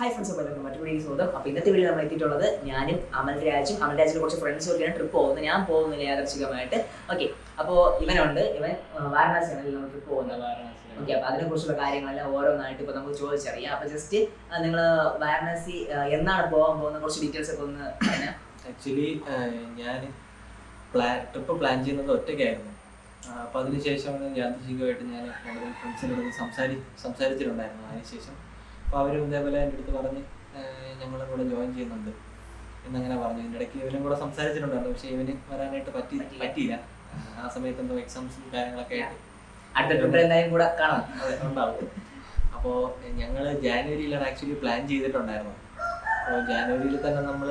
Hi friends, അപ്പോൾ മറ്റു video സ്വാഗതം. അപ്പോൾ ഇന്നത്തെ വീഡിയോ നമ്മൾ എത്തിയിട്ടുള്ളത് ഞാനും അമൽരാജിൻ്റെ കുറച്ച് ഫ്രണ്ട്സും ഒക്കെയാണ് ട്രിപ്പ് പോകുന്നത്. ഞാൻ പോകുന്നില്ല യാദർശികമായിട്ട്. ഓക്കെ, അപ്പോൾ ഇവൻ വാരണാസിയാണ് നമ്മൾ ട്രിപ്പ് പോകുന്നത്. ഓക്കെ, അപ്പോൾ അതിനെക്കുറിച്ചുള്ള കാര്യങ്ങളെല്ലാം ഓരോന്നായിട്ട് ഇപ്പോൾ നമുക്ക് ചോദിച്ചറിയാം. അപ്പോൾ ജസ്റ്റ് നിങ്ങൾ വാരണാസി എന്നാണ് പോകാൻ പോകുന്ന കുറച്ച് ഡീറ്റെയിൽസ് ഒക്കെ ഒന്ന് പറഞ്ഞാൽ. ആക്ച്വലി ഞാൻ ട്രിപ്പ് പ്ലാൻ ചെയ്യുന്നത് ഒറ്റയ്ക്കായിരുന്നു. അപ്പോൾ അതിനുശേഷമാണ് യാദൃശികമായിട്ട് ഞാൻ നമ്മുടെ ഫ്രണ്ട്സിനോട് സംസാരിച്ചിട്ടുണ്ടായിരുന്നു. അതിനുശേഷം അപ്പോൾ അവരും ഇതേപോലെ എൻ്റെ അടുത്ത് പറഞ്ഞ് ഞങ്ങളും കൂടെ ജോയിൻ ചെയ്യുന്നുണ്ട് എന്നങ്ങനെ പറഞ്ഞു. ഇതിൻ്റെ ഇടയ്ക്ക് ഇവനും കൂടെ സംസാരിച്ചിട്ടുണ്ടായിരുന്നു. പക്ഷേ ഇവന് വരാനായിട്ട് പറ്റിയില്ല. ആ സമയത്ത് എന്തോ എക്സാംസും കാര്യങ്ങളൊക്കെ ആയിട്ട് അടുത്ത ട്രിപ്പ് എന്തായാലും കൂടെ കാണാം ഉണ്ടാവും. അപ്പോൾ ഞങ്ങൾ ജാനുവരിയിലാണ് ആക്ച്വലി പ്ലാൻ ചെയ്തിട്ടുണ്ടായിരുന്നത്. അപ്പോൾ ജാനുവരിയിൽ തന്നെ നമ്മൾ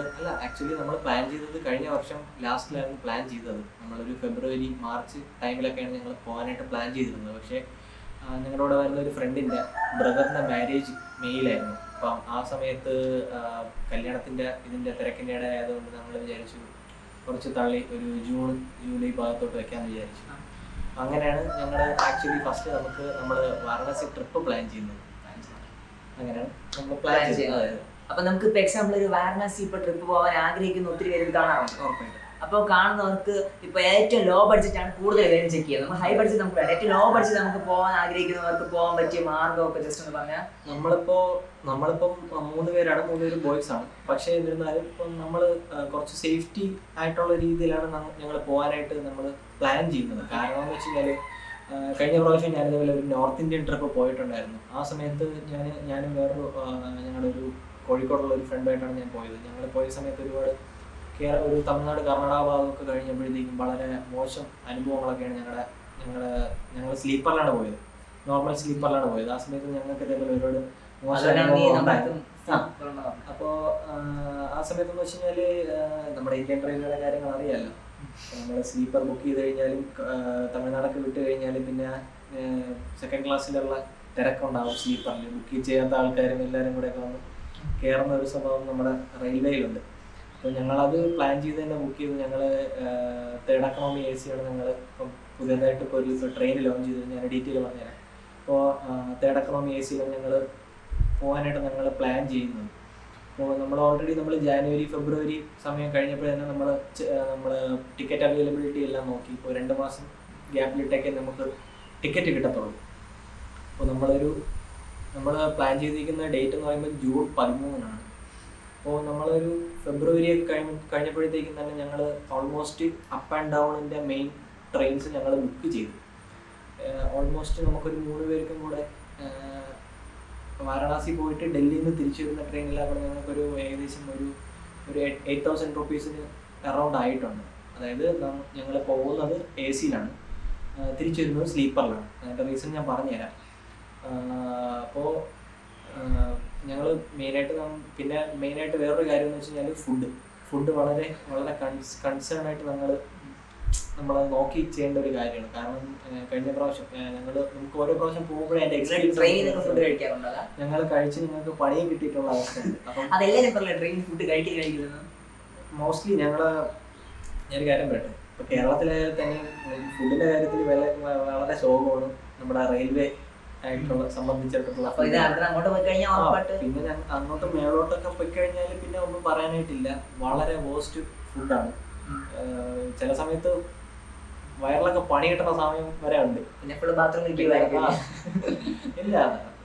പ്ലാൻ ചെയ്തത് കഴിഞ്ഞ വർഷം ലാസ്റ്റിലാണ് പ്ലാൻ ചെയ്തത്. നമ്മളൊരു ഫെബ്രുവരി മാർച്ച് ടൈമിലൊക്കെയാണ് ഞങ്ങൾ പോകാനായിട്ട് പ്ലാൻ ചെയ്തിരുന്നത്. പക്ഷേ ഞങ്ങളുടെ കൂടെ വരുന്ന ഒരു ഫ്രണ്ടിൻ്റെ ബ്രദറിൻ്റെ മാരേജ് മെയ്യിലായിരുന്നു. അപ്പം ആ സമയത്ത് ഇതിൻ്റെ തിരക്കിൻ്റെ ഇട ആയതുകൊണ്ട് നമ്മൾ വിചാരിച്ചു കുറച്ച് തള്ളി ഒരു ജൂലൈ ഭാഗത്തോട്ട് വെക്കാമെന്ന് വിചാരിച്ചു. അങ്ങനെയാണ് ഞങ്ങൾ ആക്ച്വലി ഫസ്റ്റ് നമ്മൾ വാരണാസി ട്രിപ്പ് പ്ലാൻ ചെയ്യുന്നത്. അങ്ങനെയാണ് നമ്മൾ പ്ലാൻ ചെയ്യുന്നത്. അപ്പൊ നമുക്ക് ഇപ്പൊ എക്സാമ്പിൾ ഒരു വാരണാസി ഇപ്പൊ ട്രിപ്പ് പോകാൻ ആഗ്രഹിക്കുന്ന ഒത്തിരി പേര് കാണാറുണ്ട്. ഉറപ്പായിട്ടും. അപ്പോൾ കാണുന്നവർക്ക് ഇപ്പൊ ഏറ്റവും ലോ ബഡ്ജറ്റ് ആണ് കൂടുതൽ പേരും ചെക്ക് ചെയ്യുന്നത്. നമ്മൾ ഹൈ ബഡ്ജറ്റ് നമുക്ക് വേണ്ട, ഏറ്റവും ലോ ബഡ്ജറ്റ് നമുക്ക് പോകാൻ ആഗ്രഹിക്കുന്നവർക്ക് പോകാൻ പറ്റിയ മാർഗ്ഗമൊക്കെ ജസ്റ്റ് ഒന്ന് പറഞ്ഞാൽ. നമ്മളിപ്പം 3 പേരാണ്, 3 പേര് ബോയ്സ് ആണ്. പക്ഷേ എന്നിരുന്നാലും ഇപ്പം നമ്മൾ കുറച്ച് സേഫ്റ്റി ആയിട്ടുള്ള രീതിയിലാണ് ഞങ്ങൾ പോകാനായിട്ട് നമ്മൾ പ്ലാൻ ചെയ്യുന്നത്. കാരണം എന്ന് വെച്ച് കഴിഞ്ഞാൽ കഴിഞ്ഞ പ്രാവശ്യം ഞാനിതുപോലെ ഒരു നോർത്ത് ഇന്ത്യൻ ട്രിപ്പ് പോയിട്ടുണ്ടായിരുന്നു. ആ സമയത്ത് ഞാനും വേറൊരു ഞങ്ങളുടെ ഒരു കോഴിക്കോടുള്ള ഒരു ഫ്രണ്ടുമായിട്ടാണ് ഞാൻ പോയത്. ഞങ്ങൾ പോയ സമയത്ത് ഒരു തമിഴ്നാട് കർണാടക ഭാഗമൊക്കെ കഴിഞ്ഞപ്പോഴത്തേക്കും വളരെ മോശം അനുഭവങ്ങളൊക്കെയാണ് ഞങ്ങൾ സ്ലീപ്പറിലാണ് പോയത്. നോർമൽ സ്ലീപ്പറിലാണ് പോയത്. ആ സമയത്ത് ഞങ്ങൾക്ക് ഇതേപോലെ ഒരുപാട് മോശം അനുഭവം. അപ്പോൾ ആ സമയത്തെന്ന് വെച്ച് കഴിഞ്ഞാൽ നമ്മുടെ ഇന്ത്യൻ ട്രെയിനുകളുടെ കാര്യങ്ങൾ അറിയാമല്ലോ. നമ്മൾ സ്ലീപ്പർ ബുക്ക് ചെയ്ത് കഴിഞ്ഞാലും തമിഴ്നാടൊക്കെ വിട്ട് കഴിഞ്ഞാലും പിന്നെ സെക്കൻഡ് ക്ലാസ്സിലുള്ള തിരക്കുണ്ടാവും. സ്ലീപ്പറിൽ ബുക്ക് ചെയ്യാത്ത ആൾക്കാരും എല്ലാവരും കൂടെയൊക്കെ വന്ന് കയറുന്ന ഒരു സ്വഭാവം നമ്മുടെ റെയിൽവേയിലുണ്ട്. അപ്പോൾ ഞങ്ങളത് പ്ലാൻ ചെയ്ത് തന്നെ ബുക്ക് ചെയ്ത് ഞങ്ങൾ തേർഡ് എക്കണോമി AC ആണ് ഞങ്ങൾ ഇപ്പം പുതിയതായിട്ട് ഇപ്പോൾ ഒരു ട്രെയിൻ ലോഞ്ച് ചെയ്തത്. ഞാൻ ഡീറ്റെയിൽ പറഞ്ഞുതരാം. അപ്പോൾ തേർഡ് എക്കണോമി ACയിലാണ് ഞങ്ങൾ പോകാനായിട്ട് ഞങ്ങൾ പ്ലാൻ ചെയ്യുന്നത്. അപ്പോൾ നമ്മൾ ജാനുവരി ഫെബ്രുവരി സമയം കഴിഞ്ഞപ്പോൾ തന്നെ നമ്മൾ ടിക്കറ്റ് അവൈലബിലിറ്റി എല്ലാം നോക്കി. ഇപ്പോൾ 2 മാസം ഗ്യാപ്പിലിട്ടേക്ക് നമുക്ക് ടിക്കറ്റ് കിട്ടത്തുള്ളൂ. അപ്പോൾ നമ്മൾ പ്ലാൻ ചെയ്തിരിക്കുന്ന ഡേറ്റ് എന്ന് പറയുമ്പോൾ ജൂൺ 13 അപ്പോൾ നമ്മളൊരു ഫെബ്രുവരി ഒക്കെ കഴിഞ്ഞപ്പോഴത്തേക്കും തന്നെ ഞങ്ങൾ ഓൾമോസ്റ്റ് അപ്പ് ആൻഡ് ഡൗണിൻ്റെ മെയിൻ ട്രെയിൻസ് ഞങ്ങൾ ബുക്ക് ചെയ്തു. ഓൾമോസ്റ്റ് നമുക്കൊരു 3 പേർക്കും കൂടെ വാരണാസി പോയിട്ട് ഡൽഹിയിൽ നിന്ന് തിരിച്ചു വരുന്ന ട്രെയിനിലാണ് കൂടെ ഞങ്ങൾക്കൊരു ഏകദേശം ഒരു 8,000 റുപ്പീസിന് അറൗണ്ട് ആയിട്ടുണ്ട്. അതായത് ഞങ്ങൾ പോകുന്നത് AC-യിലാണ്, തിരിച്ചു വരുന്നത് സ്ലീപ്പറിലാണ്. അതിൻ്റെ റീസൺ ഞാൻ പറഞ്ഞുതരാം. അപ്പോൾ ഞങ്ങൾ മെയിനായിട്ട് വേറൊരു കാര്യം എന്ന് വെച്ച് കഴിഞ്ഞാൽ ഫുഡ് വളരെ വളരെ കൺസേൺ ആയിട്ട് നമ്മൾ നോക്കി ചെയ്യേണ്ട ഒരു കാര്യമാണ്. കാരണം കഴിഞ്ഞ പ്രാവശ്യം നമുക്ക് ഓരോ പ്രാവശ്യം പോകുമ്പോഴേ എൻ്റെ എക്സ്പീരിയൻസ് ഫുഡ് കഴിക്കാറുണ്ടോ? ഞങ്ങൾ കഴിച്ച് നിങ്ങൾക്ക് പണിയും കിട്ടിയിട്ടുള്ള അവസ്ഥയുണ്ട്. അപ്പം മോസ്റ്റ്ലി ഞാനൊരു കാര്യം പറയട്ടെ. ഇപ്പോൾ കേരളത്തിലെ തന്നെ ഫുഡിൻ്റെ കാര്യത്തിൽ വളരെ ശോകമാണ് നമ്മുടെ റെയിൽവേ ആയിട്ടുള്ള സംബന്ധിച്ചിട്ടുള്ള. പിന്നെ അങ്ങോട്ട് മേളോട്ടൊക്കെ പോയി കഴിഞ്ഞാൽ പിന്നെ ഒന്നും പറയാനായിട്ടില്ല. വളരെ വേസ്റ്റ് ഫുഡാണ്. ചില സമയത്ത് വയറിലൊക്കെ പണി കിട്ടുന്ന സമയം വരെ ഉണ്ട്. ഇല്ല,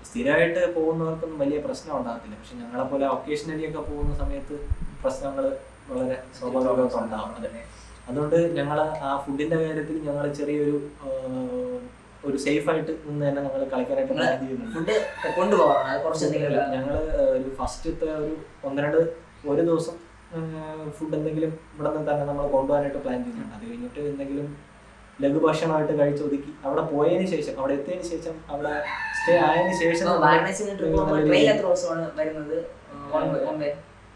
സ്ഥിരമായിട്ട് പോകുന്നവർക്കൊന്നും വലിയ പ്രശ്നം ഉണ്ടാകത്തില്ല. പക്ഷെ ഞങ്ങളെ പോലെ ഒക്കേഷണലി ഒക്കെ പോകുന്ന സമയത്ത് പ്രശ്നങ്ങൾ വളരെ സ്വാഭാവികമായിട്ട് ഉണ്ടാവും. അതുകൊണ്ട് ഞങ്ങൾ ആ ഫുഡിന്റെ കാര്യത്തിൽ ഞങ്ങൾ ചെറിയൊരു സേഫ് ആയിട്ട് നിന്ന് തന്നെ ഞങ്ങൾ കളിക്കാനായിട്ട് പ്ലാൻ ചെയ്യുന്നുണ്ട്. ഞങ്ങൾ ഒരു ഫസ്റ്റത്തെ ഒരു ദിവസം ഫുഡ് എന്തെങ്കിലും ഇവിടെ നിന്ന് തന്നെ നമ്മൾ കൊണ്ടുപോകാനായിട്ട് പ്ലാൻ ചെയ്യുന്നുണ്ട്. അത് കഴിഞ്ഞിട്ട് എന്തെങ്കിലും ലഘുഭക്ഷണമായിട്ട് കഴിച്ചൊതുക്കി അവിടെ പോയതിന് ശേഷം, അവിടെ എത്തിയതിന് ശേഷം, അവിടെ സ്റ്റേ ആയതിനു ശേഷം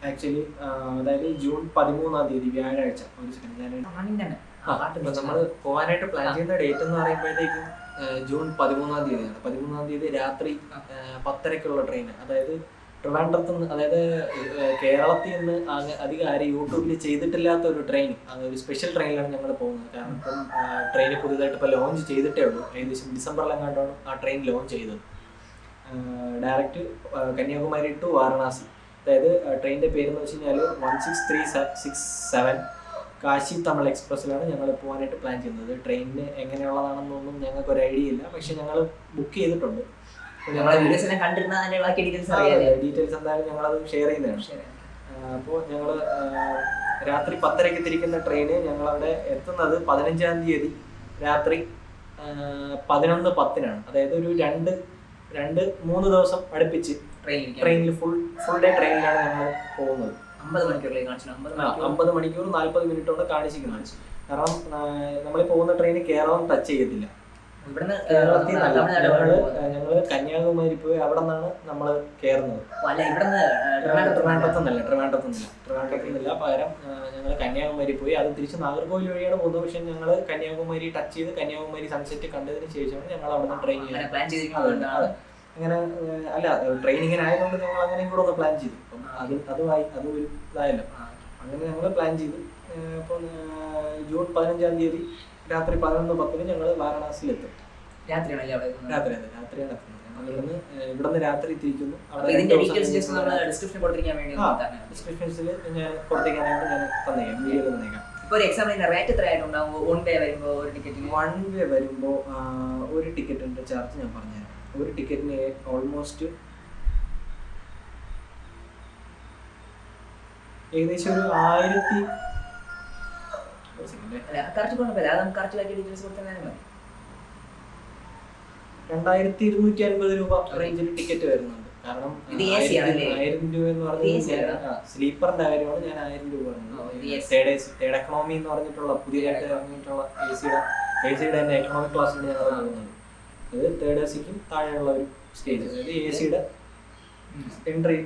ആക്ച്വലി അതായത് ജൂൺ 13 വ്യാഴാഴ്ച. ഒരു സെക്കൻഡ്, നമ്മൾ പോകാനായിട്ട് പ്ലാൻ ചെയ്യുന്ന ഡേറ്റ് എന്ന് പറയുമ്പോഴത്തേക്കും ജൂൺ 13 13 രാത്രി 10:30 ട്രെയിൻ. അതായത് ട്രിവാൻഡ്രത്ത് നിന്ന്, അതായത് കേരളത്തിൽ നിന്ന് അധികം ആരും യൂട്യൂബിൽ ചെയ്തിട്ടില്ലാത്ത ഒരു ട്രെയിൻ, അതൊരു സ്പെഷ്യൽ ട്രെയിനിലാണ് ഞങ്ങൾ പോകുന്നത്. കാരണം ഇപ്പം ട്രെയിൻ പുതിയതായിട്ട് ഇപ്പോൾ ലോഞ്ച് ചെയ്തിട്ടേ ഉള്ളൂ. ഏകദേശം ഡിസംബറിലെങ്ങാണ്ടാണ് ആ ട്രെയിൻ ലോഞ്ച് ചെയ്തത്. Direct Kanyakumari to Varanasi. അതായത് ട്രെയിനിൻ്റെ പേരെന്ന് വെച്ച് കഴിഞ്ഞാൽ 16367 കാശി തമിഴ് എക്സ്പ്രസ്സിലാണ് ഞങ്ങൾ പോകാനായിട്ട് പ്ലാൻ ചെയ്യുന്നത്. ട്രെയിനിന് എങ്ങനെയുള്ളതാണെന്നൊന്നും ഞങ്ങൾക്ക് ഒരു ഐഡിയ ഇല്ല, പക്ഷെ ഞങ്ങൾ ബുക്ക് ചെയ്തിട്ടുണ്ട്. ഡീറ്റെയിൽസ് എന്തായാലും ഞങ്ങളത് ഷെയർ ചെയ്യുന്നതാണ്. അപ്പോൾ ഞങ്ങൾ രാത്രി 10:30 തിരിക്കുന്ന ട്രെയിന് ഞങ്ങളവിടെ എത്തുന്നത് 15-ാം തീയതി രാത്രി 11:10 അതായത് ഒരു 2-3 ദിവസം അടുപ്പിച്ച് ട്രെയിനിൽ ഫുൾ ഡേ ട്രെയിനിലാണ് ഞങ്ങൾ പോകുന്നത്. 50 മണിക്കൂർ 40 മിനിറ്റോടെ കാണിച്ചിരിക്കുന്നത്. കാരണം നമ്മൾ പോകുന്ന ട്രെയിൻ കേരളം ടച്ച് ചെയ്യത്തില്ല. കേരളത്തിൽ ഞങ്ങള് കന്യാകുമാരി പോയി അവിടെ നിന്നാണ് നമ്മൾ കയറുന്നത്. ട്രിവാൻഡ്രത്തുനിന്നില്ല, പകരം ഞങ്ങൾ കന്യാകുമാരി പോയി. അത് തിരിച്ച് നാഗർകോവിൽ വഴിയാണ് പോകുന്നത്. പക്ഷെ ഞങ്ങൾ കന്യാകുമാരി ടച്ച് ചെയ്ത് കന്യാകുമാരി സൺസെറ്റ് കണ്ടതിന് ശേഷമാണ് ഞങ്ങൾ അവിടെ നിന്ന് ട്രെയിൻ അങ്ങനെ അല്ല ട്രെയിൻ ഇങ്ങനെ ആയതുകൊണ്ട് ഞങ്ങൾ അങ്ങനെയും കൂടെ ഒന്ന് പ്ലാൻ ചെയ്തു. അപ്പം അത് ഒരു ഇതായല്ലോ. അങ്ങനെ ഞങ്ങൾ പ്ലാൻ ചെയ്തു. അപ്പം ജൂൺ 15-ാം തീയതി രാത്രി 11:10 ഞങ്ങൾ വാരണാസിയിലെത്തും. രാത്രിയാണ് എത്തുന്നത്. ഞങ്ങൾ ഇവിടുന്ന് രാത്രി തിരിക്കുന്നു. ഡിസ്ക്രിപ്ഷൻസിൽ ഞാൻ കൊടുത്തേക്കാനായിട്ട് ഞാൻ തന്നേക്കാം, വീഡിയോ തന്നേക്കാം. വൺ വേ വരുമ്പോൾ ഒരു ടിക്കറ്റിന്റെ ചാർജ് ഞാൻ പറഞ്ഞുതരാം. ഒരു ടിക്കറ്റിന് ഓൾമോസ്റ്റ് ഏകദേശം ഒരു 2250 രൂപ റേഞ്ചിൽ ടിക്കറ്റ് വരുന്നുണ്ട്. കാരണം 1000 രൂപ എന്ന് പറഞ്ഞാൽ സ്ലീപ്പറിന്റെ കാര്യമാണ് ഞാൻ 1000 രൂപ പറഞ്ഞത്. തേർഡ് എക്കണോമി എന്ന് പറഞ്ഞിട്ടുള്ള പുതിയതായിട്ട് ഇറങ്ങിയിട്ടുള്ള എസിയുടെ തന്നെ എക്കണോമിക് ക്ലാസ്സിലാണ് ഞങ്ങൾ പോകുന്നത്. അത് തേർഡ് എസിക്കും താഴെയുള്ള ഒരു സ്റ്റേജ്, അതായത് എസിയുടെ എൻട്രി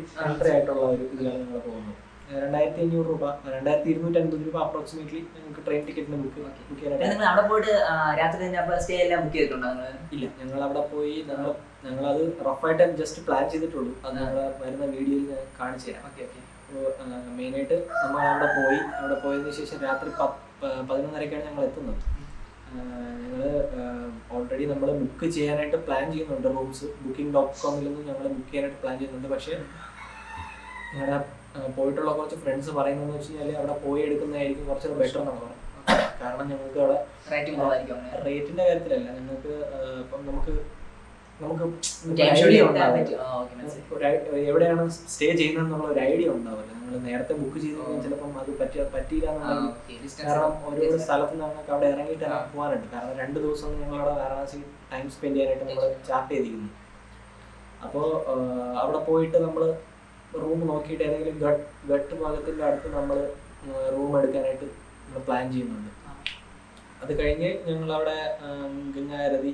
ആയിട്ടുള്ള ഒരു ഇതിലാണ് ഞങ്ങൾ പോകുന്നത്. 2500 രൂപ 2250 രൂപ അപ്രോക്സിമേറ്റ്ലി നിങ്ങൾക്ക് ട്രെയിൻ ടിക്കറ്റിന് ബുക്ക് ചെയ്യാനായിട്ട്. ഇല്ല, ഞങ്ങൾ അവിടെ പോയി ഞങ്ങളത് റഫായിട്ട് ജസ്റ്റ് പ്ലാൻ ചെയ്തിട്ടുള്ളൂ. അത് ഞങ്ങൾ വരുന്ന വീഡിയോയിൽ ഞാൻ കാണിച്ചു തരാം. അപ്പോൾ മെയിനായിട്ട് നമ്മൾ അവിടെ പോയതിനു ശേഷം രാത്രി 11:30 ഞങ്ങൾ എത്തുന്നത്. ഞങ്ങൾ ഓൾറെഡി നമ്മൾ ബുക്ക് ചെയ്യാനായിട്ട് പ്ലാൻ ചെയ്യുന്നുണ്ട്. റൂംസ് booking.com-ൽ ഞങ്ങൾ ബുക്ക് ചെയ്യാനായിട്ട് പ്ലാൻ ചെയ്യുന്നുണ്ട്. പക്ഷേ ഞങ്ങളുടെ പോയിട്ടുള്ള കുറച്ച് ഫ്രണ്ട്സ് പറയുന്നതെന്ന് വെച്ച് കഴിഞ്ഞാൽ അവിടെ പോയി എടുക്കുന്നതായിരിക്കും കുറച്ചുകൂടെ ബെറ്റർ എന്നാണ് പറയുന്നത്. കാരണം ഞങ്ങൾക്ക് അവിടെ റേറ്റിന്റെ കാര്യത്തിലല്ല, ഞങ്ങൾക്ക് ഇപ്പം നമുക്ക് എവിടെയാണ് സ്റ്റേ ചെയ്യുന്നതെന്നുള്ള ഒരു ഐഡിയ ഉണ്ടാവില്ല. നമ്മൾ നേരത്തെ ബുക്ക് ചെയ്ത് കഴിഞ്ഞാൽ ചിലപ്പം അത് പറ്റിയില്ല എന്നുണ്ടെങ്കിൽ, കാരണം ഓരോ സ്ഥലത്ത് ഞങ്ങൾക്ക് അവിടെ ഇറങ്ങിയിട്ട് പോകാനുണ്ട്. കാരണം 2 ദിവസം ഞങ്ങളവിടെ വാരണാസി ടൈം സ്പെൻഡ് ചെയ്യാനായിട്ട് നമ്മൾ ചാർട്ട് ചെയ്തിരിക്കുന്നു. അപ്പോൾ അവിടെ പോയിട്ട് നമ്മൾ റൂം നോക്കിയിട്ട് ഏതെങ്കിലും ഗട്ട് ഭാഗത്തിൻ്റെ അടുത്ത് നമ്മൾ റൂം എടുക്കാനായിട്ട് നമ്മൾ പ്ലാൻ ചെയ്യുന്നുണ്ട്. അത് കഴിഞ്ഞ് ഞങ്ങളവിടെ ഗംഗാരതി,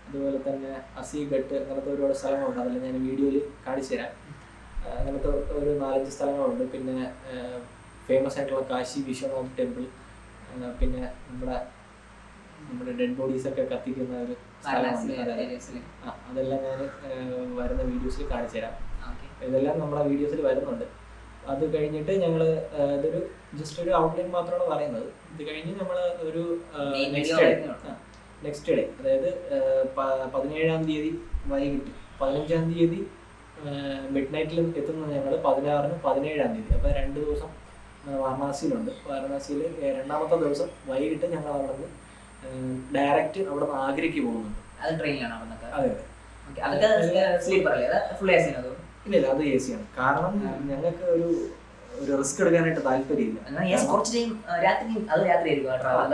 അതുപോലെ തന്നെ അസീഘട്ട്, അങ്ങനത്തെ ഒരുപാട് സ്ഥലങ്ങളുണ്ട്. അതെല്ലാം ഞാൻ വീഡിയോയിൽ കാണിച്ചു തരാം. അങ്ങനത്തെ ഒരു 4-5 സ്ഥലങ്ങളുണ്ട്. പിന്നെ ഫേമസ് ആയിട്ടുള്ള കാശി വിശ്വനാഥ് ടെമ്പിൾ, പിന്നെ നമ്മുടെ ഡെഡ് ബോഡീസൊക്കെ കത്തിക്കുന്ന ഒരു സ്ഥലമുണ്ട്. അതെല്ലാം ഞാൻ വരുന്ന വീഡിയോസിൽ കാണിച്ചു തരാം. ഇതെല്ലാം നമ്മുടെ വീഡിയോസിൽ വരുന്നുണ്ട്. അത് കഴിഞ്ഞിട്ട് ഞങ്ങൾ ഇതൊരു ജസ്റ്റ് ഒരു ഔട്ട്ലൈൻ മാത്രമാണ് പറയുന്നത്. ഇത് കഴിഞ്ഞ് നമ്മൾ ഒരു നെക്സ്റ്റ് ഡേ അതായത് 17-ാം തീയതി വൈകിട്ട് 15-ാം തീയതി മിഡ് നൈറ്റിൽ എത്തുന്നത് ഞങ്ങൾ 16-നും 17-ാം തീയതി. അപ്പോൾ 2 ദിവസം വാരണാസിയിലുണ്ട്. വാരണാസിയിൽ 2ാമത്തെ ദിവസം വൈകിട്ട് ഞങ്ങൾ അവിടെ നിന്ന് ഡയറക്റ്റ് അവിടെ നിന്ന് ആഗ്രയ്ക്ക് പോകുന്നുണ്ട്. ഇല്ല, അത് എ സിയാണ്. കാരണം ഞങ്ങൾക്ക് ഒരു റിസ്ക് എടുക്കാനായിട്ട് താല്പര്യമില്ല.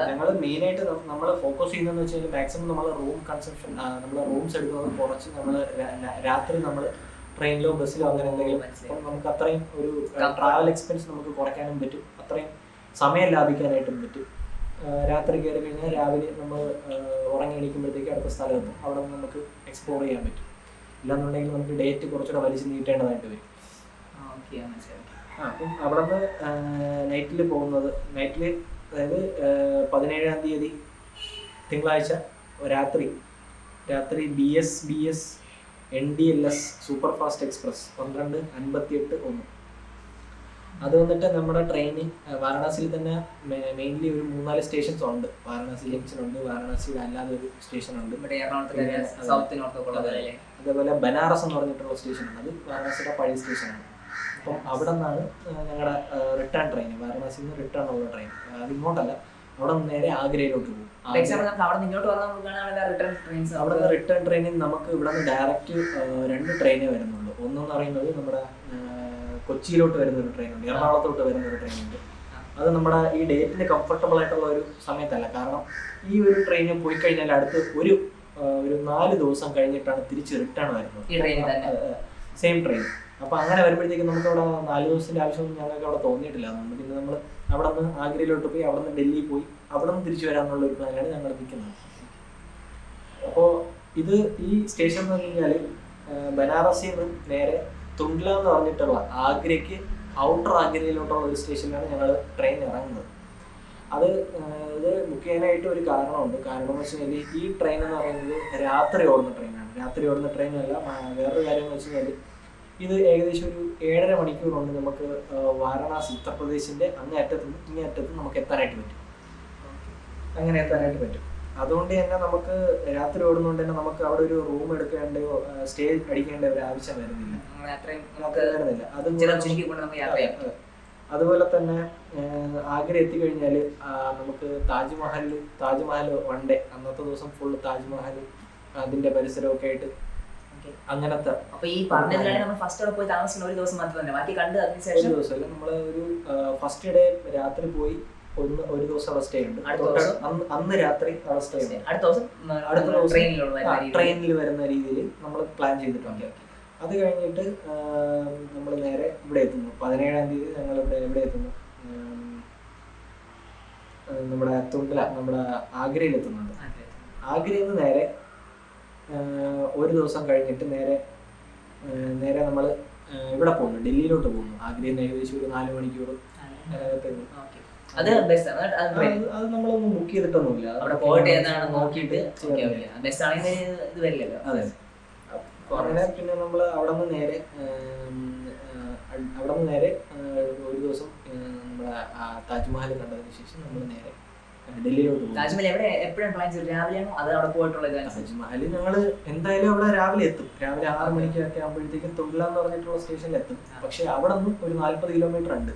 ഞങ്ങൾ മെയിനായിട്ട് നമ്മൾ ഫോക്കസ് ചെയ്യുന്നതെന്ന് വെച്ച് കഴിഞ്ഞാൽ മാക്സിമം നമ്മൾ റൂം കൺസംഷൻ, നമ്മൾ റൂംസ് എടുക്കുന്നത് കുറച്ച് നമ്മൾ രാത്രി നമ്മൾ ട്രെയിനിലോ ബസ്സിലോ അങ്ങനെ എന്തെങ്കിലും, അപ്പം നമുക്ക് അത്രയും ഒരു ട്രാവൽ എക്സ്പെൻസ് നമുക്ക് കുറയ്ക്കാനും പറ്റും, അത്രയും സമയം ലാഭിക്കാനായിട്ടും പറ്റും. രാത്രി കയറി കഴിഞ്ഞാൽ രാവിലെ നമ്മൾ ഉറങ്ങി എണീക്കുമ്പോഴത്തേക്ക് അടുത്ത സ്ഥലം എത്തും, അവിടെ നിന്ന് നമുക്ക് എക്സ്പ്ലോർ ചെയ്യാൻ പറ്റും. ഇല്ലാന്നുണ്ടെങ്കിൽ നമുക്ക് ഡേറ്റ് കുറച്ചുകൂടെ വലിച്ചു നീട്ടേണ്ടതായിട്ട് വരും. അപ്പം അവിടെ നിന്ന് നൈറ്റിൽ പോകുന്നത് അതായത് 17-ാം തീയതി തിങ്കളാഴ്ച രാത്രി BS NDLS super fast express 12:58 1 അത് വന്നിട്ട് നമ്മുടെ ട്രെയിന് വാരണാസിയിൽ തന്നെ മെയിൻലി ഒരു 3-4 സ്റ്റേഷൻസ് ഉണ്ട്. വാരണാസി ജംഗ്ഷൻ ഉണ്ട്, വാരണാസിയിൽ അല്ലാതെ ഒരു സ്റ്റേഷൻ ഉണ്ട്, അതേപോലെ ബനാറസ് എന്ന് പറഞ്ഞിട്ടുള്ള സ്റ്റേഷൻ ഉണ്ട്. അത് വാരണാസിയുടെ പഴയ സ്റ്റേഷനാണ്. അപ്പം അവിടെ നിന്നാണ് ഞങ്ങളുടെ റിട്ടേൺ ട്രെയിൻ, വാരണാസിയിൽ നിന്ന് റിട്ടേൺ ഉള്ള ട്രെയിൻ. അത് ഇങ്ങോട്ടല്ല, അവിടെ നിന്ന് നേരെ ആഗ്രയിലോട്ട് പോകും. അവിടെ നിന്ന് റിട്ടേൺ ട്രെയിനിൽ നമുക്ക് ഇവിടെ നിന്ന് ഡയറക്റ്റ് 2 ട്രെയിനേ വരുന്നുള്ളൂ. ഒന്നെന്ന് പറയുന്നത് നമ്മുടെ കൊച്ചിയിലോട്ട് വരുന്ന ഒരു ട്രെയിനുണ്ട്, എറണാകുളത്തോട്ട് വരുന്ന ഒരു ട്രെയിനുണ്ട്. അത് നമ്മുടെ ഈ ഡേറ്റിന് കംഫർട്ടബിൾ ആയിട്ടുള്ള ഒരു സമയത്തല്ല. കാരണം ഈ ഒരു ട്രെയിന് പോയി കഴിഞ്ഞാൽ അടുത്ത് ഒരു 4 ദിവസം കഴിഞ്ഞിട്ടാണ് തിരിച്ച് റിട്ടേൺ വരുന്നത്, സെയിം ട്രെയിൻ. അപ്പൊ അങ്ങനെ വരുമ്പോഴത്തേക്കും നമുക്ക് അവിടെ 4 ദിവസത്തിന്റെ ആവശ്യമൊന്നും ഞങ്ങൾക്ക് അവിടെ തോന്നിയിട്ടില്ല. അതുകൊണ്ട് പിന്നെ നമ്മൾ അവിടെ നിന്ന് ആഗ്രയിലോട്ട് പോയി, അവിടെ നിന്ന് ഡൽഹി പോയി, അവിടെ നിന്ന് തിരിച്ചു വരാനുള്ള ഒരു പ്ലാനിലാണ് ഞങ്ങൾ നിൽക്കുന്നത്. അപ്പോൾ ഇത് ഈ സ്റ്റേഷൻ എന്ന് പറഞ്ഞു കഴിഞ്ഞാൽ ബനാറസിൽ നിന്ന് നേരെ തുണ്ട്ല എന്ന് പറഞ്ഞിട്ടുള്ള ആഗ്രയ്ക്ക് ഔട്ടർ ആഗ്രയിലോട്ടുള്ള ഒരു സ്റ്റേഷനിലാണ് ഞങ്ങൾ ട്രെയിൻ ഇറങ്ങുന്നത്. അത് ഇത് ബുക്ക് ചെയ്യാനായിട്ട് ഒരു കാരണമുണ്ട്. കാരണം എന്ന് വെച്ച് കഴിഞ്ഞാൽ ഈ ട്രെയിൻ എന്ന് പറയുന്നത് രാത്രി ഓടുന്ന ട്രെയിനാണ്. രാത്രി ഓടുന്ന ട്രെയിനല്ല, വേറൊരു കാര്യം എന്ന് വെച്ച് കഴിഞ്ഞാൽ ഇത് ഏകദേശം ഒരു 7.5 മണിക്കൂർ കൊണ്ട് നമുക്ക് വാരണാസി ഉത്തർപ്രദേശിന്റെ അങ്ങേ അറ്റത്ത് നിന്ന് ഇങ്ങേ അറ്റത്ത് നമുക്ക് എത്താനായിട്ട് പറ്റും. അങ്ങനെ എത്താനായിട്ട് പറ്റും. അതുകൊണ്ട് തന്നെ നമുക്ക് രാത്രി ഓടുന്നതുകൊണ്ട് തന്നെ നമുക്ക് അവിടെ ഒരു റൂം എടുക്കേണ്ടയോ സ്റ്റേ അടിക്കേണ്ട ഒരു ആവശ്യം വരുന്നില്ല. അതുപോലെ തന്നെ ആഗ്ര എത്തിക്കഴിഞ്ഞാൽ നമുക്ക് താജ്മഹൽ 1 ഡേ, അന്നത്തെ ദിവസം ഫുൾ താജ്മഹൽ അതിന്റെ പരിസരമൊക്കെ ആയിട്ട് അങ്ങനത്തെ. അപ്പൊ ഈ പറഞ്ഞതിലാണ് നമ്മൾ ഫസ്റ്റ് അവിടെ പോയി താമസിക്കുന്ന ഒരു ദിവസം മാത്രം തന്നെ, ബാക്കി കണ്ട് അതിനുശേഷം ഒരു ദിവസം നമ്മള് ഒരു ഫസ്റ്റ് ഡേ രാത്രി പോയി ഒരു ദിവസം അവിടെ സ്റ്റേ ഉണ്ട്. അന്ന് രാത്രി അവിടെ സ്റ്റേ ഉണ്ട്. അടുത്ത ദിവസം ട്രെയിനിൽ വരുന്ന രീതിയിൽ നമ്മൾ പ്ലാൻ ചെയ്തിട്ടുണ്ട്. അത് കഴിഞ്ഞിട്ട് നമ്മൾ നേരെ ഇവിടെ എത്തുന്നു. 17-ാം തീയതി ഞങ്ങൾ ഇവിടെ എത്തുന്നു. നമ്മുടെ തുണ്ട്ല, നമ്മുടെ ആഗ്രയിൽ എത്തുന്നുണ്ട്. ആഗ്രയിൽ നിന്ന് നേരെ ഒരു ദിവസം കഴിഞ്ഞിട്ട് നേരെ നമ്മൾ ഇവിടെ പോകുന്നു, ഡൽഹിയിലോട്ട് പോകുന്നു. ആഗ്രയിൽ നിന്ന് ഏകദേശം ഒരു 4 മണിക്കൂർ. അത് നമ്മളൊന്നും ബുക്ക് ചെയ്തിട്ടൊന്നുമില്ല, അവിടെ പോയിട്ട് നോക്കിയിട്ട്. അതെ. അങ്ങനെ പിന്നെ നമ്മൾ അവിടെ നിന്ന് നേരെ ഒരു ദിവസം നമ്മുടെ താജ്മഹൽ കണ്ടതിന് ശേഷം നമ്മൾ നേരെ ഡൽഹിയിലോട്ട് പോകും. താജ്മഹൽ എവിടെ എപ്പോഴും പ്ലാൻ ചെയ്തു? രാവിലെയാണോ അത് അവിടെ പോയിട്ടുള്ളത്? താജ്മഹൽ ഞങ്ങൾ എന്തായാലും അവിടെ രാവിലെ എത്തും. രാവിലെ 6 മണിക്കൊക്കെ ആകുമ്പോഴത്തേക്കും തുണ്ട്ല എന്ന് പറഞ്ഞിട്ടുള്ള സ്റ്റേഷനിൽ എത്തും. പക്ഷെ അവിടെ നിന്ന് ഒരു 40 കിലോമീറ്റർ ഉണ്ട്.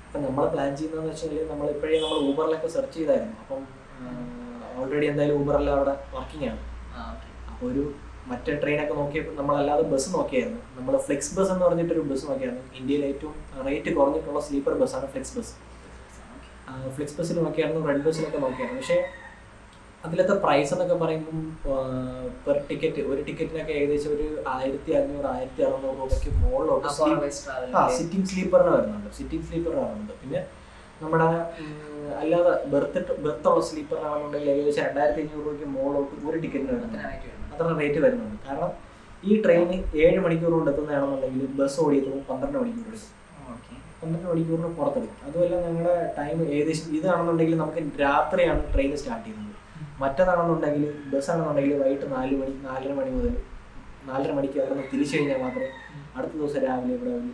അപ്പം നമ്മൾ പ്ലാൻ ചെയ്യുന്നതെന്ന് വെച്ചാൽ നമ്മൾ ഊബറിലൊക്കെ സെർച്ച് ചെയ്തായിരുന്നു. അപ്പം ഓൾറെഡി എന്തായാലും ഊബറെല്ലാം അവിടെ വർക്കിംഗ് ആണ്. അപ്പോൾ ഒരു മറ്റേ ട്രെയിനൊക്കെ നോക്കിയപ്പോൾ നമ്മളല്ലാതെ ബസ് നോക്കിയായിരുന്നു. നമ്മൾ ഫ്ലെക്സ് ബസ് എന്ന് പറഞ്ഞിട്ടൊരു ബസ് നോക്കിയായിരുന്നു. ഇന്ത്യയിൽ ഏറ്റവും റേറ്റ് കുറഞ്ഞിട്ടുള്ള സ്ലീപ്പർ ബസ്സാണ് ഫ്ലെക്സ് ബസ്. ഫ്ലെക്സ് ബസ്സിൽ നോക്കിയായിരുന്നു, റെഡ് ബസ്സിലൊക്കെ നോക്കിയായിരുന്നു. പക്ഷേ അതിലത്തെ പ്രൈസ് എന്നൊക്കെ പറയുമ്പം പെർ ടിക്കറ്റ്, ഒരു ടിക്കറ്റിനൊക്കെ ഏകദേശം ഒരു 1500-1600 രൂപയ്ക്ക് മുകളിലോട്ട് സിറ്റിംഗ് സ്ലീപ്പറിന് വരുന്നുണ്ട്. പിന്നെ നമ്മുടെ അല്ലാതെ ബെർത്തുള്ള സ്ലീപ്പറിനാണെന്നുണ്ടെങ്കിൽ ഏകദേശം 2500 രൂപയ്ക്ക് മുകളിലോട്ട് ഒരു ടിക്കറ്റിന് വരുന്നുണ്ട്. അത്ര റേറ്റ് വരുന്നുണ്ട്. കാരണം ഈ ട്രെയിൻ 7 മണിക്കൂർ കൊണ്ട് എത്തുന്നതാണെന്നുണ്ടെങ്കിൽ ബസ് ഓടിയെത്തുമ്പോൾ 12 മണിക്കൂർ എടുക്കും. 12 മണിക്കൂറിന് പുറത്തെടുക്കും. അതുമല്ല ഞങ്ങളുടെ ടൈം ഏകദേശം ഇതാണെന്നുണ്ടെങ്കിൽ നമുക്ക് രാത്രിയാണ് ട്രെയിൻ സ്റ്റാർട്ട് ചെയ്യുന്നത്. മറ്റേതാണെന്നുണ്ടെങ്കിൽ ബസ്സാണെന്നുണ്ടെങ്കിൽ വൈകിട്ട് 4 മണി മുതൽ 4:30 മണിക്ക് അവിടെ നിന്ന് തിരിച്ചു കഴിഞ്ഞാൽ മാത്രമേ അടുത്ത ദിവസം രാവിലെ ഇവിടെ ഒരു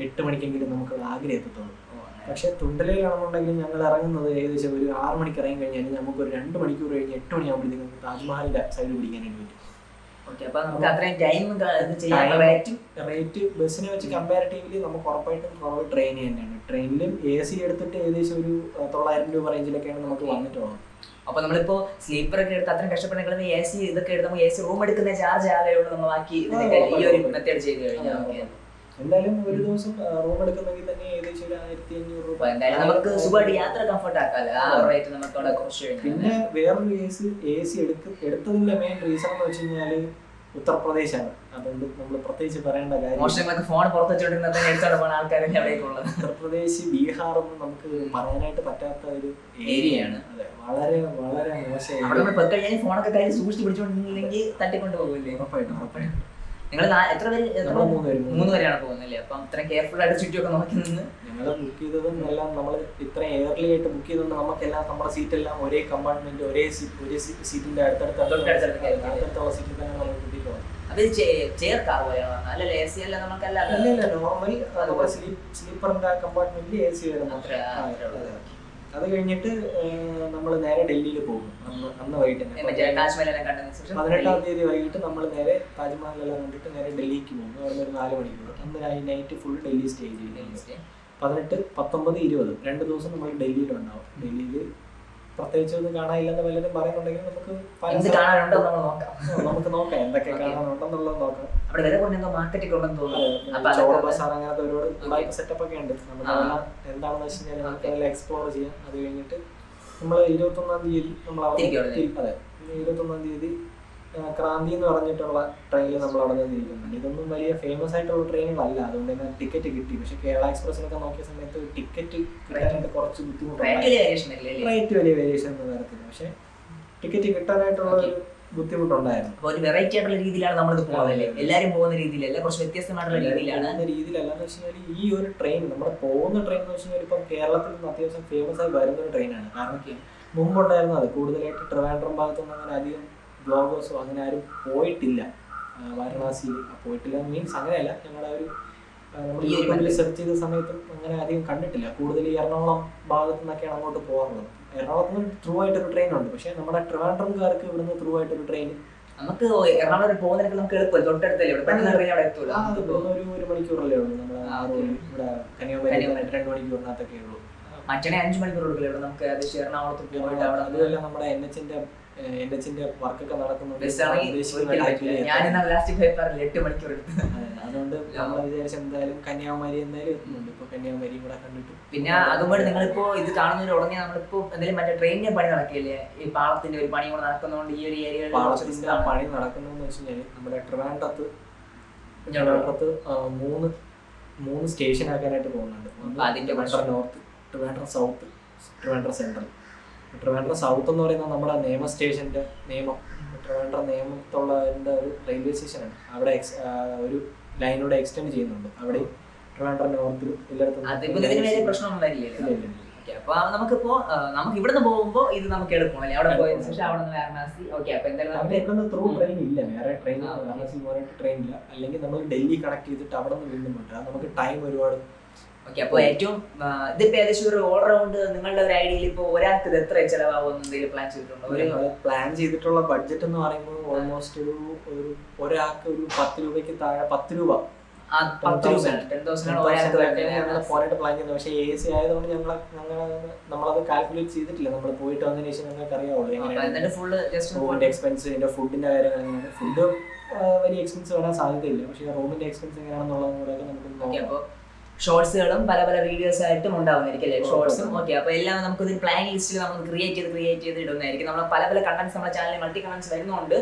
8 മണിക്കെങ്കിലും നമുക്ക് ആഗ്ര എത്തത്തുള്ളൂ. പക്ഷേ തുണ്ടലയിലാണെന്നുണ്ടെങ്കിൽ ഞങ്ങൾ ഇറങ്ങുന്നത് ഏകദേശം ഒരു 6 മണിക്ക് ഇറങ്ങി കഴിഞ്ഞാൽ നമുക്ക് ഒരു 2 മണിക്കൂർ കഴിഞ്ഞ് 8 മണിയാകുമ്പോഴത്തേക്കും താജ്മഹലിന്റെ സൈഡ് പിടിക്കാനായിട്ട് പറ്റും. റേറ്റ് ബസ്സിനെ വെച്ച് കമ്പാരിറ്റീവ്ലി നമുക്ക് ഉറപ്പായിട്ടും കുറവ് ട്രെയിൻ തന്നെയാണ്. ട്രെയിനിലും AC എടുത്തിട്ട് ഏകദേശം ഒരു 900 രൂപ റേഞ്ചിലൊക്കെയാണ് നമുക്ക് വന്നിട്ടുള്ളത്. അപ്പൊ നമ്മളിപ്പോ സ്ലീപ്പർ ഒക്കെ എടുത്ത് അത്രയും കഷ്ടപ്പെടുന്ന AC ഇതൊക്കെ എടുത്ത് നമ്മൾ AC റൂം എടുക്കുന്ന ചാർജ് ആകെയുള്ളൂ. നമ്മൾ ബാക്കി ഈ ഒരു മെത്തേഡ് ചെയ്ത് കഴിഞ്ഞാൽ എന്തായാലും ഒരു ദിവസം റൂം എടുക്കുന്നെങ്കിൽ തന്നെ ഏകദേശം ഒരു 1500 രൂപ. എന്തായാലും നമുക്ക് സുഖമായിട്ട് യാത്ര കംഫർട്ട് ആക്കാമല്ലോ. ആ റേറ്റ് നമുക്ക് അവിടെ കുറച്ച്. പിന്നെ വേറൊരു AC എടുത്തതിന്റെ മെയിൻ റീസൺ എന്ന് വെച്ച് കഴിഞ്ഞാല് ഉത്തർപ്രദേശാണ്. അതുകൊണ്ട് നമ്മൾ പ്രത്യേകിച്ച് പറയേണ്ട കാര്യം, ഫോൺ പുറത്ത് വെച്ചോണ്ടിരുന്ന ആൾക്കാരൊക്കെ അവിടേക്കുള്ളത്. ഉത്തർപ്രദേശ്, ബീഹാർ ഒന്നും നമുക്ക് പറയാനായിട്ട് പറ്റാത്ത ഒരു ഏരിയയാണ്. അതെ, വളരെ വളരെ മോശം. ഫോണൊക്കെ കയ്യിൽ സൂക്ഷിച്ച് പിടിച്ചോണ്ടില്ലെങ്കിൽ തട്ടിക്കൊണ്ട് പോകില്ലേ? ഉറപ്പായിട്ടും. നിങ്ങൾ എത്ര പേര്? 3 പേരാണ് പോകുന്നല്ലേ? അപ്പം ഇത്രയും കെയർഫുൾ ആയിട്ട് ചുറ്റുമൊക്കെ നോക്കി നിന്ന് ഞങ്ങൾ ബുക്ക് ചെയ്തതും എല്ലാം നമ്മൾ ഇത്രയും ഏർലി ആയിട്ട് ബുക്ക് ചെയ്തുകൊണ്ട് നമുക്കെല്ലാം നമ്മുടെ സീറ്റെല്ലാം ഒരേ കമ്പാർട്ട്മെന്റ്, ഒരേ സീറ്റിന്റെ അടുത്തടുത്തുള്ള സീറ്റിൽ തന്നെ നമ്മൾ കിട്ടിയിട്ടുള്ളത്. അത് ചെയർ കാർ പോലെയാണ് അല്ലല്ലേ AC അല്ല നമുക്കല്ല നോർമൽ സ്ലീപ്പറിന്റെ കമ്പാർട്ട്മെന്റിൽ AC വരുന്നത്. അത് കഴിഞ്ഞിട്ട് നമ്മൾ നേരെ ഡൽഹിയിൽ പോകും. അന്ന് വൈകിട്ട് 18-ാം തീയതി വൈകിട്ട് നമ്മൾ നേരെ താജ്മഹലെല്ലാം കണ്ടിട്ട് നേരെ ഡൽഹിക്ക് പോകും. അവിടെ ഒരു 4 മണിക്കൂർ. അന്ന് നൈറ്റ് ഫുൾ ഡൽഹി സ്റ്റേ ചെയ്യും. 18, 19, 20 2 ദിവസം നമ്മൾ ഡൽഹിയിലുണ്ടാവും. ഡൽഹിയിൽ പ്രത്യേകിച്ച് ഒന്നും കാണാനില്ലെന്ന് പലരും പറയുന്നുണ്ടെങ്കിൽ നമുക്ക് നോക്കാം എന്തൊക്കെ കാണാനുണ്ടെന്നുള്ളത് നോക്കാം. ചോള ബസാർ അങ്ങനത്തെ ഒരുപാട് സെറ്റപ്പ് ഒക്കെ ഉണ്ട്. നമുക്ക് എന്താണെന്ന് വെച്ച് കഴിഞ്ഞാൽ നമുക്ക് അതെല്ലാം എക്സ്പ്ലോർ ചെയ്യാം. അത് കഴിഞ്ഞിട്ട് നമ്മൾ 21-ാം തീയതി നമ്മൾ 21-ാം തീയതി ക്രാന്തി എന്ന് പറഞ്ഞിട്ടുള്ള ട്രെയിനിൽ നമ്മൾ അവിടെ നിന്ന് ഇരിക്കുന്നുണ്ട്. ഇതൊന്നും വലിയ ഫേമസ് ആയിട്ടുള്ള ട്രെയിനുകളല്ല, അതുകൊണ്ട് തന്നെ ടിക്കറ്റ് കിട്ടി. പക്ഷെ കേരള എക്സ്പ്രസിനൊക്കെ നോക്കിയ സമയത്ത് ടിക്കറ്റ് കിട്ടാനായിട്ട് കുറച്ച് ബുദ്ധിമുട്ടുണ്ട്. റേറ്റ് വലിയ വേരിയേഷൻ ഒന്നും വരത്തില്ല, പക്ഷെ ടിക്കറ്റ് കിട്ടാനായിട്ടുള്ള ഒരു ബുദ്ധിമുട്ടുണ്ടായിരുന്നു. ഒരു വെറൈറ്റി ആയിട്ടുള്ള രീതിയിലാണ് നമ്മൾ പോകുന്നത്. എല്ലാവരും പോകുന്ന രീതിയിലല്ല, കുറച്ച് വ്യത്യസ്തമായിട്ടുള്ള രീതിയിലാണ്. രീതിയിലല്ലാന്ന് വെച്ച് കഴിഞ്ഞാൽ ഈ ഒരു ട്രെയിൻ നമ്മുടെ പോകുന്ന ട്രെയിൻ എന്ന് വെച്ച് കഴിഞ്ഞാൽ ഇപ്പം കേരളത്തിൽ നിന്ന് അത്യാവശ്യം ഫേമസ് ആയി വരുന്ന ഒരു ട്രെയിനാണ്. കാരണം മുമ്പുണ്ടായിരുന്നത് കൂടുതലായിട്ട് ട്രിവാൻഡ്രം ഭാഗത്തൊന്നും അങ്ങനെ അധികം ബ്ലോഗേഴ്സോ അങ്ങനെ ആരും പോയിട്ടില്ല. വാരണാസിയിൽ പോയിട്ടില്ല മീൻസ് അങ്ങനെയല്ല, ഞങ്ങളുടെ ഒരു നമ്മൾ സെർച്ച് ചെയ്ത സമയത്തും അങ്ങനെ അധികം കണ്ടിട്ടില്ല. കൂടുതൽ ഈ എറണാകുളം ഭാഗത്തു നിന്നൊക്കെയാണ് അങ്ങോട്ട് പോകാറുള്ളത്. എറണാകുളത്ത് നിന്ന് ത്രൂ ആയിട്ടൊരു ട്രെയിൻ ഉണ്ട്, പക്ഷേ നമ്മുടെ ട്രിവാൻഡ്രംകാർക്ക് ഇവിടുന്ന് ത്രൂ ആയിട്ടൊരു ട്രെയിൻ നമുക്ക് എറണാകുളം പോകുന്നതിനൊക്കെ നമുക്ക് എളുപ്പമല്ല, തൊട്ടടുത്തല്ലേ ഒരു മണിക്കൂറല്ലേ ഉള്ളൂ. നമ്മുടെ ഇവിടെ കന്യാകുമാരി 2 മണിക്കൂറിനകത്തൊക്കെ ഉള്ളൂ. മറ്റേ 5 മണിക്കൂർ എടുക്കില്ല നമുക്ക് ഏകദേശം എറണാകുളത്ത് പോയിട്ട്. അതുമല്ല നമ്മുടെ NH-ന്റെ വർക്കൊക്കെ നടക്കുന്നുണ്ട്. അതുകൊണ്ട് നമ്മൾ വിചാരിച്ച എന്തായാലും കന്യാകുമാരി എന്തായാലും എത്തുന്നുണ്ട്. ഇപ്പൊ കന്യാകുമാരി കൂടെ കണ്ടിട്ട് പിന്നെ അതുകൊണ്ട് നിങ്ങളിപ്പോ ഇത് കാണുന്നതിന് ഉടനെ നമ്മളിപ്പോ എന്തെങ്കിലും മറ്റേ ട്രെയിനിന്റെ പണി നടക്കില്ലേ, ഈ പാളത്തിന്റെ ഒരു പണി കൂടെ നടക്കുന്നതുകൊണ്ട് ഈ ഒരു ഏരിയ പാളത്തിന്റെ പണി നടക്കുന്നതെന്ന് വെച്ച് കഴിഞ്ഞാൽ നമ്മുടെ ട്രിവാൻഡ്രത്ത് 3 സ്റ്റേഷൻ ആക്കാനായിട്ട് പോകുന്നുണ്ട്. Trivandrum north, Trivandrum south, Trivandrum central. Trivandrum south എന്ന് പറയുന്നത് നമ്മുടെ നിയമ സ്റ്റേഷന്റെ ട്രിവാൻഡ്രം നിയമത്തുള്ളതിന്റെ ഒരു റെയിൽവേ സ്റ്റേഷനാണ്. അവിടെ ഒരു ലൈനൂടെ എക്സ്റ്റെൻഡ് ചെയ്യുന്നുണ്ട്. അവിടെ ട്രിവാൻഡ്രം നോർത്തിൽ എല്ലായിടത്തും പ്രശ്നമൊന്നും. അപ്പൊ നമുക്കിപ്പോ നമുക്ക് ഇവിടുന്ന് പോകുമ്പോ ഇത് നമുക്ക് എളുപ്പമല്ലേ, അവിടെ പോയതിനു ശേഷം അവിടെ നിന്ന് വാരണാസി. ഓക്കെ, അപ്പൊ എന്തായാലും ത്രൂ ട്രെയിൻ ഇല്ല, വേറെ ട്രെയിൻ വാരണാസി പോകാനായിട്ട് ട്രെയിൻ ഇല്ല. അല്ലെങ്കിൽ നമ്മൾ ഡൽഹി കണക്ട് ചെയ്തിട്ട് അവിടെ നിന്ന് വീണ്ടും പോയിട്ട് നമുക്ക് ടൈം ഒരുപാട്. ഓക്കെ, അപ്പൊ ഏറ്റവും ഇതിപ്പോ ഏകദേശം ഒരു ഓൾറൗണ്ട് നിങ്ങളുടെ ഒരു ഐഡിയയിൽ ഇപ്പൊ ഒരാൾക്ക് ഇത് എത്ര ചെലവാകുമെന്ന് എന്തെങ്കിലും പ്ലാൻ ചെയ്തിട്ടുണ്ടോ? പ്ലാൻ ചെയ്തിട്ടുള്ള ബഡ്ജറ്റ് എന്ന് പറയുമ്പോൾ ഓൾമോസ്റ്റ് ഒരാൾക്ക് ഒരു 10 രൂപയ്ക്ക് താഴെ 10 രൂപ പോയിട്ട് പ്ലാൻ ചെയ്യുന്നത്. പക്ഷേ AC ആയതുകൊണ്ട് നമ്മളത് കാൽക്കുലേറ്റ് ചെയ്തിട്ടില്ല. നമ്മൾ പോയിട്ട് വന്നതിന് ശേഷം ഞങ്ങൾക്ക് അറിയാവുള്ളൂ എങ്ങനെയാണ് എക്സ്പെൻസ്, ഫുഡിന്റെ കാര്യങ്ങൾ എങ്ങനെയാണ്. ഫുഡ് വലിയ എക്സ്പെൻസ് വരാൻ സാധ്യതയില്ല, പക്ഷേ റൂമിന്റെ എക്സ്പെൻസ് എങ്ങനെയാണെന്നുള്ളതും കൂടെ നമുക്ക് നോക്കാം. ഷോർട്സുകളും പല പല വീഡിയോസ് ആയിട്ടും ഉണ്ടാവുന്നതായിരിക്കും അല്ലേ, ഷോർട്സും. ഓക്കെ, അപ്പോൾ എല്ലാം നമുക്കൊരു പ്ലാൻ ലിസ്റ്റിൽ നമ്മൾ ക്രിയേറ്റ് ചെയ്ത് ഇടുന്നതായിരിക്കും. നമ്മൾ പല കണ്ടന്റ്സ് നമ്മുടെ ചാനലിൽ മൾട്ടി കണ്ടന്റ്സ് വരുന്നുണ്ട്.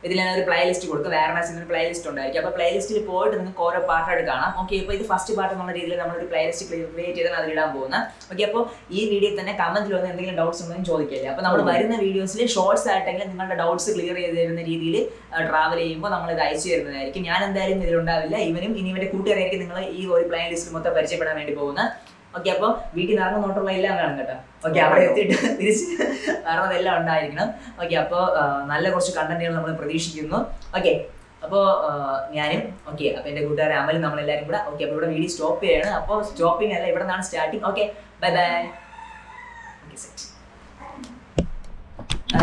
ഇതിൽ ഞാൻ ഒരു പ്ലേ ലിസ്റ്റ് കൊടുക്കും, വാരണാസിന് ഒരു പ്ലേ ലിസ്റ്റ് ഉണ്ടായിരിക്കും. അപ്പോൾ പ്ലേ ലിസ്റ്റിൽ പോയിട്ട് നിങ്ങൾക്ക് ഓരോ പാർട്ടായിട്ട് കാണാം. ഓക്കെ, ഇപ്പോൾ ഇത് ഫസ്റ്റ് പാർട്ട് എന്നുള്ള രീതിയിൽ നമ്മളൊരു പ്ലേ ലിസ്റ്റ് ക്രിയേറ്റ് ചെയ്താണ് അതിലിടാൻ പോകുന്നത്. ഓക്കെ, അപ്പോൾ ഈ വീഡിയോയിൽ തന്നെ കമന്റിൽ വന്ന് എന്തെങ്കിലും ഡൗട്ട്സ് ഉണ്ടെങ്കിൽ ചോദിക്കില്ല. അപ്പോൾ നമ്മൾ വരുന്ന വീഡിയോസിൽ ഷോർട്സ് ആയിട്ടെങ്കിലും നിങ്ങളുടെ ഡൗട്ട്സ് ക്ലിയർ ചെയ്ത് തരുന്ന രീതിയിൽ ട്രാവൽ ചെയ്യുമ്പോൾ നമ്മൾ ഇത് അയച്ചു തരുന്നതായിരിക്കും. ഞാൻ എന്തായാലും ഇതിലുണ്ടാവില്ല, ഇവനും ഇനി ഇവന്റെ കൂട്ടുകാരായിരിക്കും നിങ്ങൾ ഈ ഒരു പ്ലേ ലിസ്റ്റ് മൊത്തം പരിചയപ്പെടാൻ വേണ്ടി പോകുന്നത്. ഓക്കെ, അപ്പോൾ വീട്ടിൽ നിന്ന് ഇറങ്ങുന്നോട്ടുള്ള എല്ലാം വേണം കേട്ടോ. ഓക്കെ, അവിടെ എത്തിയിട്ട് തിരിച്ച് ഇറങ്ങുന്നതെല്ലാം ഉണ്ടായിരിക്കണം. ഓക്കെ, അപ്പോൾ നല്ല കുറച്ച് കണ്ടന്റുകൾ നമ്മൾ പ്രതീക്ഷിക്കുന്നു. ഓക്കെ, അപ്പോൾ ഞാനും ഓക്കെ, അപ്പോൾ എൻ്റെ കൂട്ടുകാരൻ അമലും നമ്മളെല്ലാവരും കൂടെ. ഓക്കെ, അപ്പോൾ ഇവിടെ വീഡിയോ സ്റ്റോപ്പ് ചെയ്യാണ്. അപ്പോൾ സ്റ്റോപ്പിംഗ് അല്ല, ഇവിടെ നിന്നാണ് starting. Okay, bye bye. Okay, set.